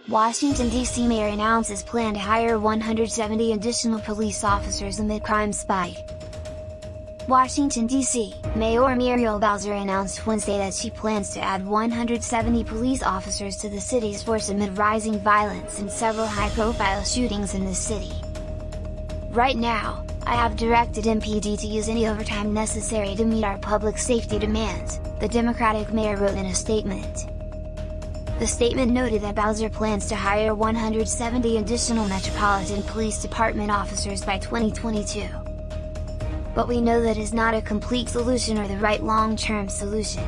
Washington, D.C. mayor announces plan to hire 170 additional police officers amid crime spike. Washington, D.C. Mayor Muriel Bowser announced Wednesday that she plans to add 170 police officers to the city's force amid rising violence and several high-profile shootings in the city. "Right now, I have directed MPD to use any overtime necessary to meet our public safety demands," the Democratic mayor wrote in a statement. The statement noted that Bowser plans to hire 170 additional Metropolitan Police Department officers by 2022. But we know that is not a complete solution or the right long-term solution.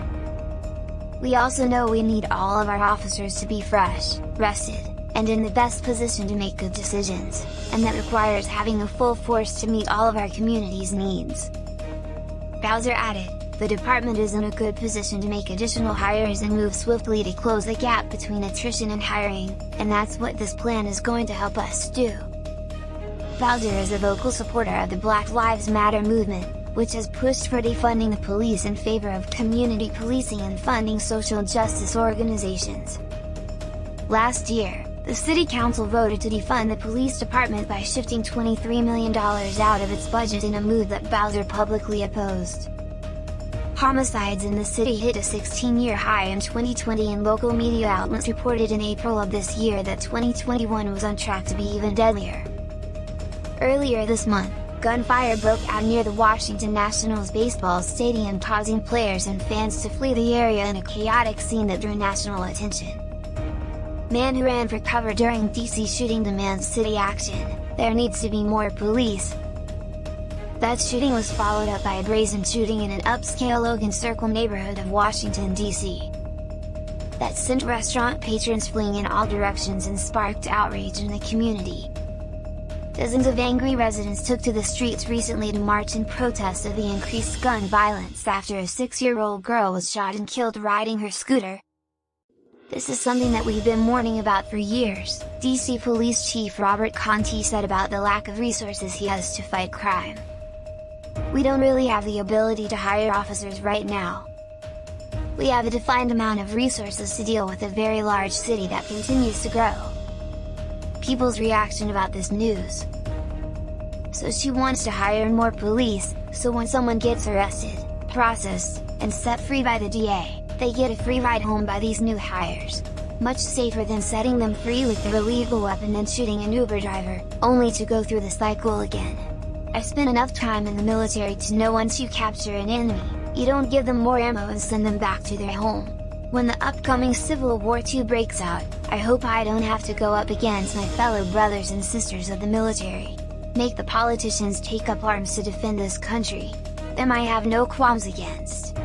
We also know we need all of our officers to be fresh, rested, and in the best position to make good decisions, and that requires having a full force to meet all of our community's needs. Bowser added, "The department is in a good position to make additional hires and move swiftly to close the gap between attrition and hiring, and that's what this plan is going to help us do." Bowser is a vocal supporter of the Black Lives Matter movement, which has pushed for defunding the police in favor of community policing and funding social justice organizations. Last year, the City Council voted to defund the police department by shifting $23 million out of its budget in a move that Bowser publicly opposed. Homicides in the city hit a 16-year high in 2020, and local media outlets reported in April of this year that 2021 was on track to be even deadlier. Earlier this month, gunfire broke out near the Washington Nationals baseball stadium, causing players and fans to flee the area in a chaotic scene that drew national attention. Man who ran for cover during DC shooting demands city action. "There needs to be more police." That shooting was followed up by a brazen shooting in an upscale Logan Circle neighborhood of Washington, D.C. that sent restaurant patrons fleeing in all directions and sparked outrage in the community. Dozens of angry residents took to the streets recently to march in protest of the increased gun violence after a 6-year-old girl was shot and killed riding her scooter. "This is something that we've been warning about for years," DC Police Chief Robert Conti said about the lack of resources he has to fight crime. "We don't really have the ability to hire officers right now. We have a defined amount of resources to deal with a very large city that continues to grow." People's reaction about this news. So she wants to hire more police, so when someone gets arrested, processed, and set free by the DA, they get a free ride home by these new hires. Much safer than setting them free with their illegal weapon and shooting an Uber driver, only to go through the cycle again. "I've spent enough time in the military to know once you capture an enemy, you don't give them more ammo and send them back to their home. When the upcoming Civil War II breaks out, I hope I don't have to go up against my fellow brothers and sisters of the military. Make the politicians take up arms to defend this country. Them I have no qualms against."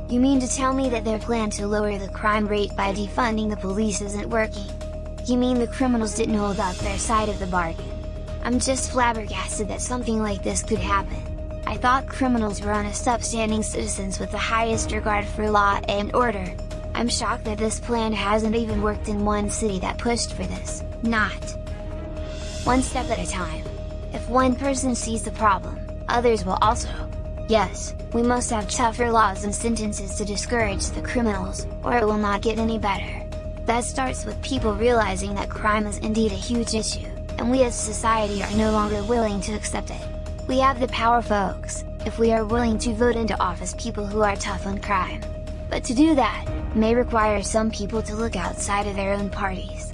"You mean to tell me that their plan to lower the crime rate by defunding the police isn't working? You mean the criminals didn't hold up their side of the bargain? I'm just flabbergasted that something like this could happen. I thought criminals were honest, upstanding citizens with the highest regard for law and order. I'm shocked that this plan hasn't even worked in one city that pushed for this." Not one step at a time. If one person sees the problem, others will also. Yes, we must have tougher laws and sentences to discourage the criminals, or it will not get any better. That starts with people realizing that crime is indeed a huge issue, and we as society are no longer willing to accept it. We have the power, folks, if we are willing to vote into office people who are tough on crime. But to do that, may require some people to look outside of their own parties.